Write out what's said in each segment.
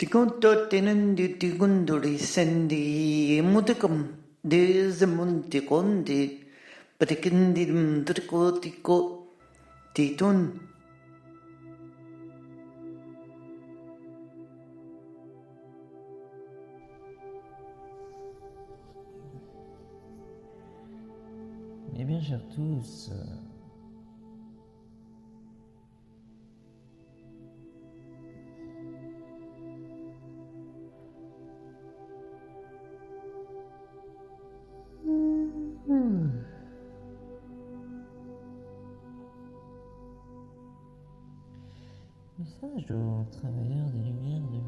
Tikuntotinandi tikunduri sendi mutikam dezamuntikondi patikindim trikotiko titun. Eh bien, chers tous, message aux travailleurs des Lumières 2020.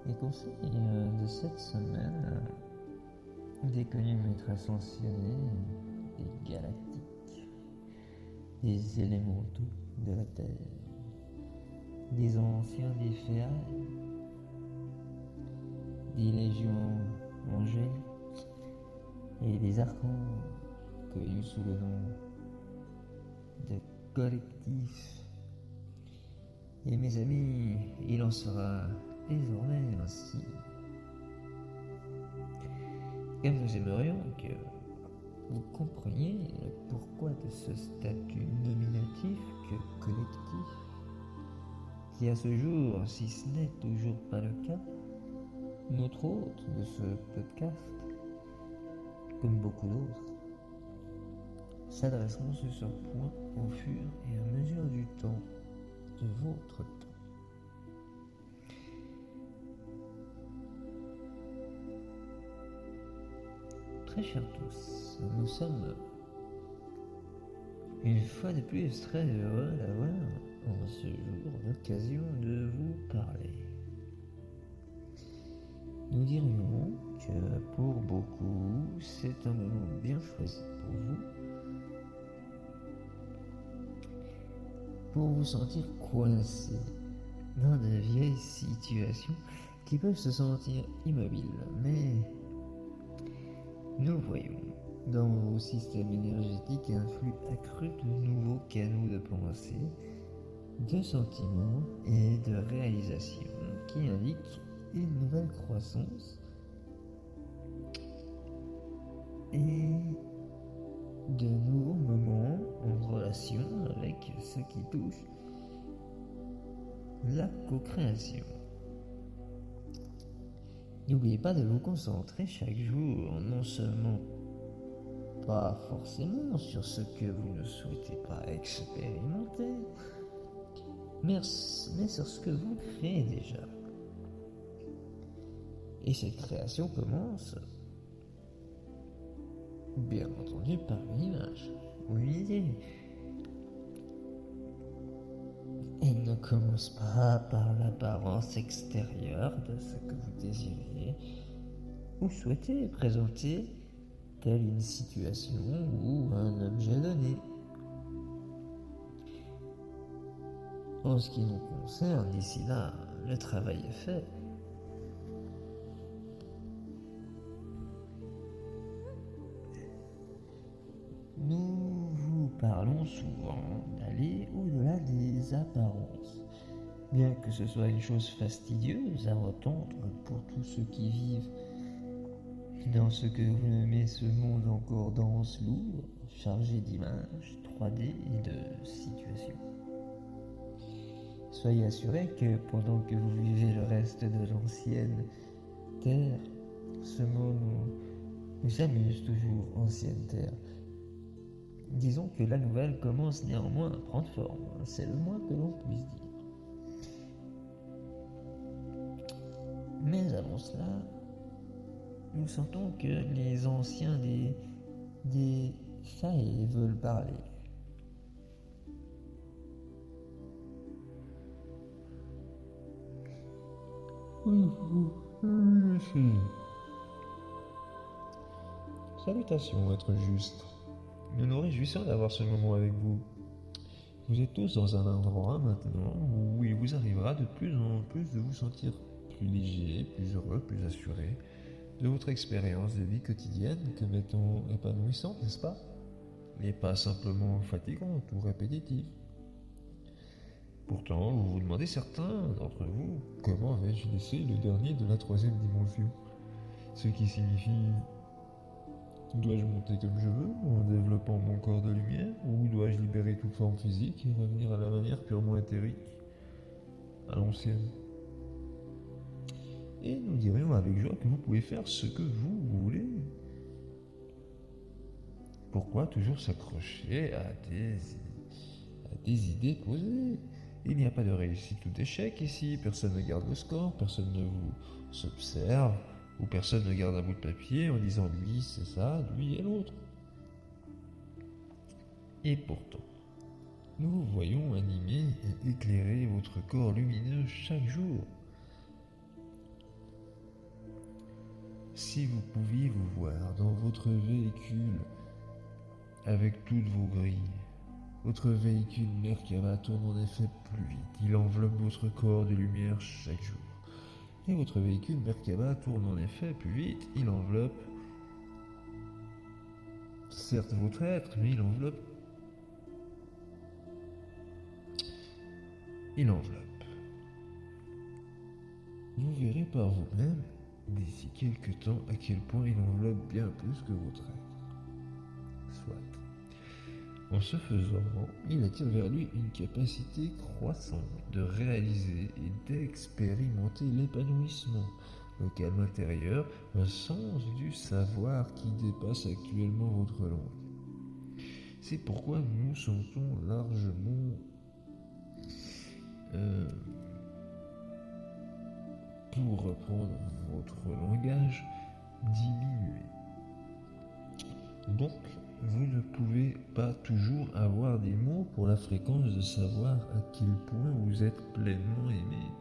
Les conseils de cette semaine des connus maîtres ascensionnés, des galactiques, des élémentaux de la Terre, des anciens des ferrailles, des légions angéliques et des archanges connus sous le nom de collectifs. Et mes amis, il en sera désormais ainsi. Et nous aimerions que vous compreniez le pourquoi de ce statut nominatif que collectif, qui à ce jour, si ce n'est toujours pas le cas, notre hôte de ce podcast, comme beaucoup d'autres, s'adresseront sur ce point au fur et à mesure du temps, de votre temps. Très chers tous, nous sommes une fois de plus très heureux d'avoir en ce jour l'occasion de vous parler. Nous dirions que pour beaucoup, c'est un moment bien choisi pour vous sentir coincé dans de vieilles situations qui peuvent se sentir immobiles, mais nous voyons dans vos systèmes énergétiques un flux accru de nouveaux canaux de pensée, de sentiments et de réalisations qui indiquent une nouvelle croissance et de nouveaux moments en relation avec ce qui touche la co-création. N'oubliez pas de vous concentrer chaque jour, non seulement pas forcément sur ce que vous ne souhaitez pas expérimenter, mais sur ce que vous créez déjà. Et cette création commence, bien entendu, par une image ou une idée. Elle ne commence pas par l'apparence extérieure de ce que vous désirez ou souhaitez présenter, telle une situation ou un objet donné. En ce qui nous concerne, d'ici là, le travail est fait. Nous vous parlons souvent d'aller au-delà des apparences, bien que ce soit une chose fastidieuse à entendre pour tous ceux qui vivent dans ce que vous nommez ce monde encore dense, lourd, chargé d'images 3D et de situations. Soyez assurés que pendant que vous vivez le reste de l'ancienne Terre, ce monde nous amuse toujours, ancienne Terre. Disons que la nouvelle commence néanmoins à prendre forme, c'est le moins que l'on puisse dire. Mais avant cela, nous sentons que les anciens des failles veulent parler. Salutations, être juste. Nous nous réjouissons d'avoir ce moment avec vous. Vous êtes tous dans un endroit maintenant où il vous arrivera de plus en plus de vous sentir plus léger, plus heureux, plus assuré de votre expérience de vie quotidienne comme étant épanouissante, n'est-ce pas? Et pas simplement fatigante ou répétitive. Pourtant, vous vous demandez certains d'entre vous comment vais-je laisser le dernier de la troisième dimension. Ce qui signifie, dois-je monter comme je veux en développant mon corps de lumière, ou dois-je libérer toute forme physique et revenir à la manière purement éthérique, à l'ancienne? Et nous dirions avec joie que vous pouvez faire ce que vous voulez. Pourquoi toujours s'accrocher à des idées posées? Il n'y a pas de réussite ou d'échec ici, personne ne garde le score, personne ne vous observe, ou personne ne garde un bout de papier en disant lui c'est ça, lui et l'autre. Et pourtant, nous vous voyons animer et éclairer votre corps lumineux chaque jour. Si vous pouviez vous voir dans votre véhicule avec toutes vos grilles, votre véhicule Merkaba tourne en effet plus vite, il enveloppe votre corps de lumière chaque jour. Et votre véhicule Merkaba tourne en effet plus vite, il enveloppe certes votre être, mais il enveloppe. Vous verrez par vous-même d'ici quelques temps à quel point il enveloppe bien plus que votre être. Soit. En ce faisant, il attire vers lui une capacité croissante de réaliser et d'expérimenter l'épanouissement, le calme intérieur, un sens du savoir qui dépasse actuellement votre langue. C'est pourquoi nous nous sentons largement pour reprendre votre langage, diminué. Donc, vous ne pouvez pas toujours avoir des mots pour la fréquence de savoir à quel point vous êtes pleinement aimé.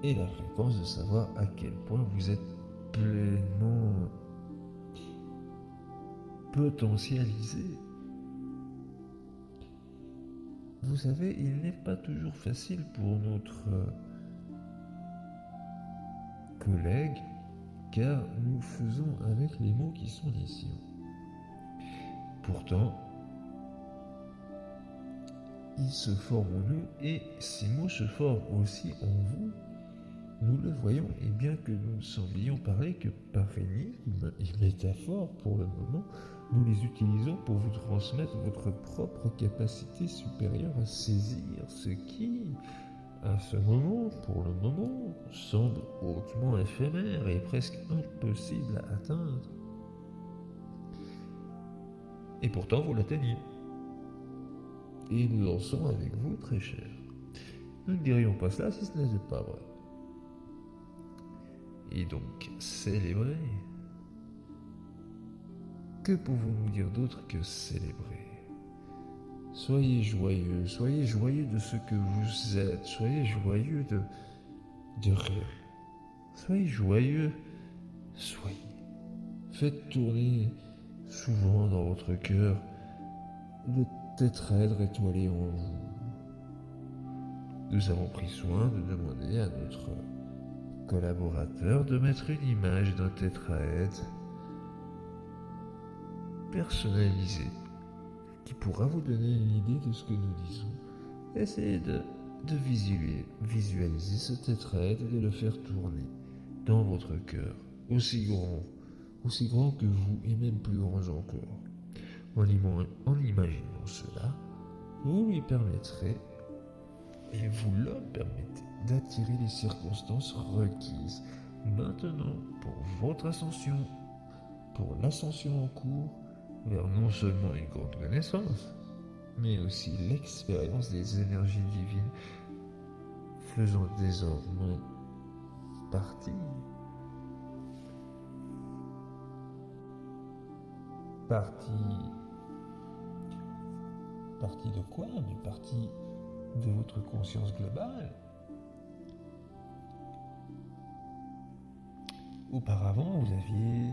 Et la fréquence de savoir à quel point vous êtes pleinement potentialisé. Vous savez, il n'est pas toujours facile pour notre collègue, car nous faisons avec les mots qui sont les siens. Pourtant, ils se forment en nous et ces mots se forment aussi en vous. Nous le voyons, et bien que nous ne semblions parler que par énigmes et métaphores pour le moment, nous les utilisons pour vous transmettre votre propre capacité supérieure à saisir ce qui, à ce moment, pour le moment, semble hautement éphémère et presque impossible à atteindre. Et pourtant, vous l'atteignez. Et nous en sommes avec vous très chers. Nous ne dirions pas cela si ce n'était pas vrai. Et donc, célébrer. Que pouvons-nous dire d'autre que célébrer? Soyez joyeux de ce que vous êtes, soyez joyeux de rien. Soyez joyeux, soyez. Faites tourner souvent dans votre cœur le tétraèdre étoilé en vous. Nous avons pris soin de demander à notre collaborateur de mettre une image d'un tétraèdre personnalisé qui pourra vous donner une idée de ce que nous disons. Essayez de visualiser ce tétraèdre et de le faire tourner dans votre cœur, aussi grand que vous et même plus grand encore. En imaginant cela, vous lui permettrez et vous leur permettez d'attirer les circonstances requises maintenant pour votre ascension, pour l'ascension en cours vers non seulement une grande connaissance, mais aussi l'expérience des énergies divines faisant désormais partie de quoi? Mais partie de votre conscience globale. Auparavant, vous aviez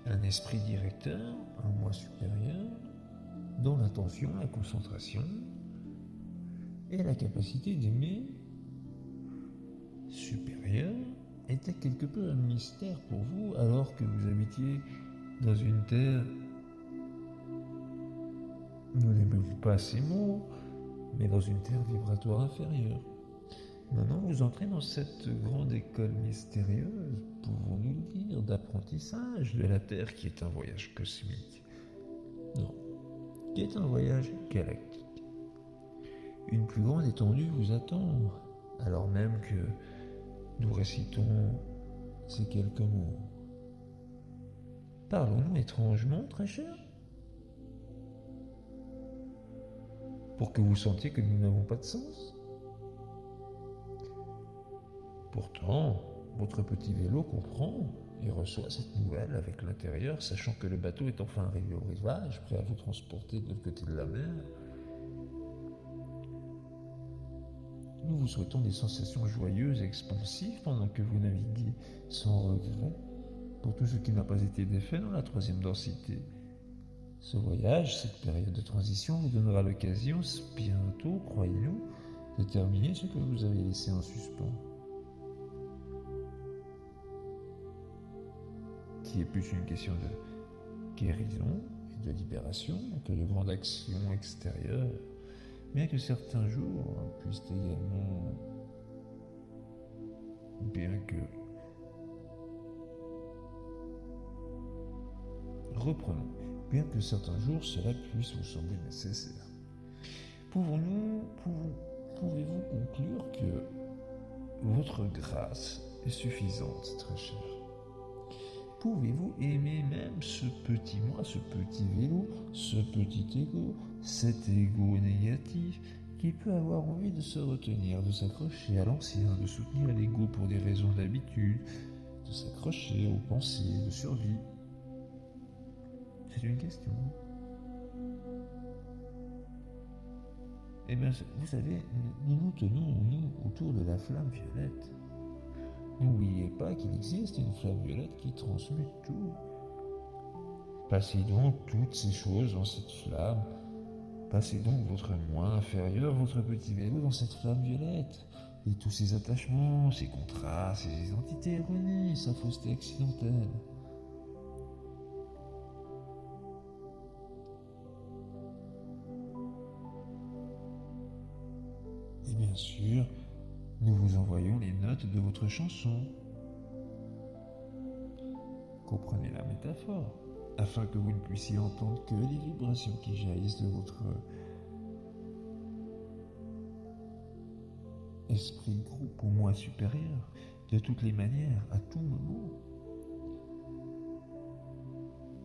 un esprit directeur, un moi supérieur, dont l'attention, la concentration et la capacité d'aimer supérieure était quelque peu un mystère pour vous, alors que vous habitiez dans une terre Nous n'aimons pas ces mots, mais dans une terre vibratoire inférieure. Maintenant, vous entrez dans cette grande école mystérieuse, pouvons-nous le dire, d'apprentissage de la Terre qui est un voyage cosmique. Non, qui est un voyage galactique. Une plus grande étendue vous attend, alors même que nous récitons ces quelques mots. Parlons-nous étrangement, très cher, pour que vous sentiez que nous n'avons pas de sens. Pourtant, votre petit vélo comprend et reçoit cette nouvelle avec l'intérieur, sachant que le bateau est enfin arrivé au rivage, prêt à vous transporter de l'autre côté de la mer. Nous vous souhaitons des sensations joyeuses et expansives pendant que vous naviguez sans regret pour tout ce qui n'a pas été défait dans la troisième densité. Ce voyage, cette période de transition vous donnera l'occasion, bientôt, croyez-nous, de terminer ce que vous avez laissé en suspens. Qui est plus une question de guérison et de libération que de grande action extérieure, bien que certains jours puissent également, bien que certains jours cela puisse vous sembler nécessaire. Pouvez-vous conclure que votre grâce est suffisante, très cher? Pouvez-vous aimer même ce petit moi, ce petit vélo, ce petit ego, cet ego négatif qui peut avoir envie de se retenir, de s'accrocher à l'ancien, de soutenir l'ego pour des raisons d'habitude, de s'accrocher aux pensées de survie? C'est une question. Eh bien, vous savez, nous nous tenons, nous, autour de la flamme violette. N'oubliez pas qu'il existe une flamme violette qui transmute tout. Passez donc toutes ces choses dans cette flamme. Passez donc votre moi inférieur, votre petit vélo dans cette flamme violette. Et tous ces attachements, ces contrats, ces identités erronées, sa fausseté accidentelle. Et bien sûr, nous vous envoyons les notes de votre chanson. Comprenez la métaphore, afin que vous ne puissiez entendre que les vibrations qui jaillissent de votre esprit groupe au moi supérieur, de toutes les manières, à tout moment.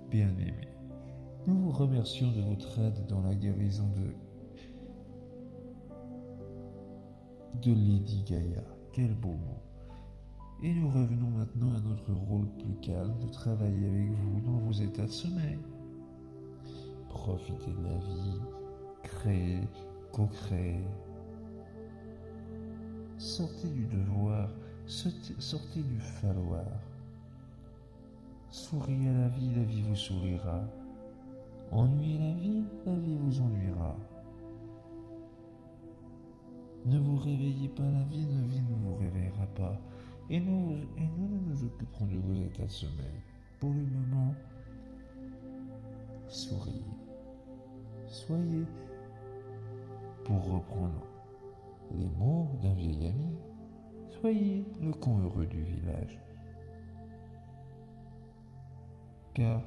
Bien-aimés, nous vous remercions de votre aide dans la guérison de Lady Gaïa. Quel beau mot. Et nous revenons maintenant à notre rôle plus calme de travailler avec vous dans vos états de sommeil. Profitez de la vie, créez, co-créez. Sortez du devoir, sortez du falloir. Souriez à la vie vous sourira. Ennuyez la vie vous ennuiera. Ne vous réveillez pas, la vie ne vous réveillera pas. Et nous nous occuperons de vos états de sommeil. Pour le moment, souriez. Soyez, pour reprendre les mots d'un vieil ami, soyez le con heureux du village. Car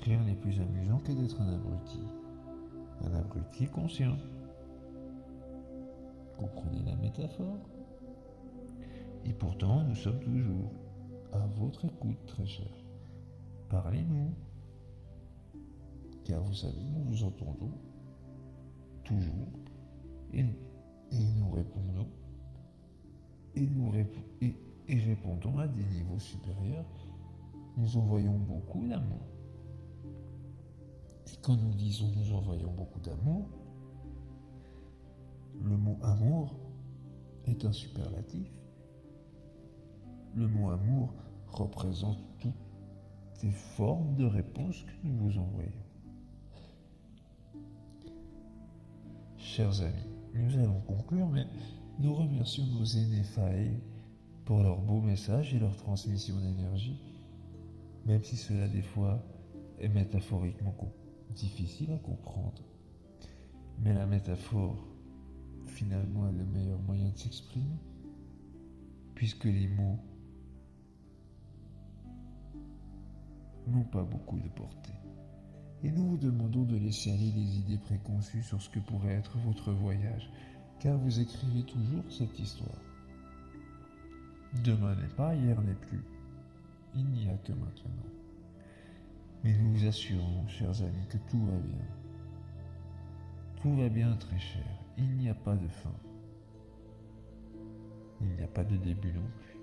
rien n'est plus amusant que d'être un abruti conscient. Comprenez la métaphore? Et pourtant, nous sommes toujours à votre écoute, très cher. Parlez-nous, car vous savez, nous vous entendons toujours et nous répondons et répondons à des niveaux supérieurs. Nous envoyons beaucoup d'amour. Et quand nous disons nous envoyons beaucoup d'amour, le mot amour est un superlatif. Le mot amour représente toutes les formes de réponses que nous vous envoyons. Chers amis, nous allons conclure, mais nous remercions nos aînés Fae pour leurs beaux messages et leur transmission d'énergie, même si cela des fois est métaphoriquement difficile à comprendre. Mais la métaphore, finalement, est le meilleur moyen de s'exprimer, puisque les mots n'ont pas beaucoup de portée. Et nous vous demandons de laisser aller les idées préconçues sur ce que pourrait être votre voyage, car vous écrivez toujours cette histoire. Demain n'est pas, hier n'est plus. Il n'y a que maintenant. Mais nous vous assurons, chers amis, que tout va bien. Tout va bien, très cher. Il n'y a pas de fin. Il n'y a pas de début non plus.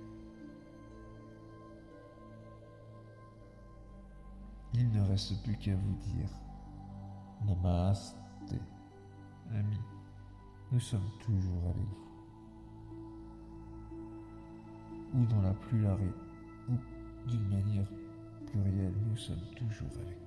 Il ne reste plus qu'à vous dire Namasté, amis. Nous sommes toujours avec vous. Ou dans la pluralité, ou d'une manière plurielle, nous sommes toujours avec vous.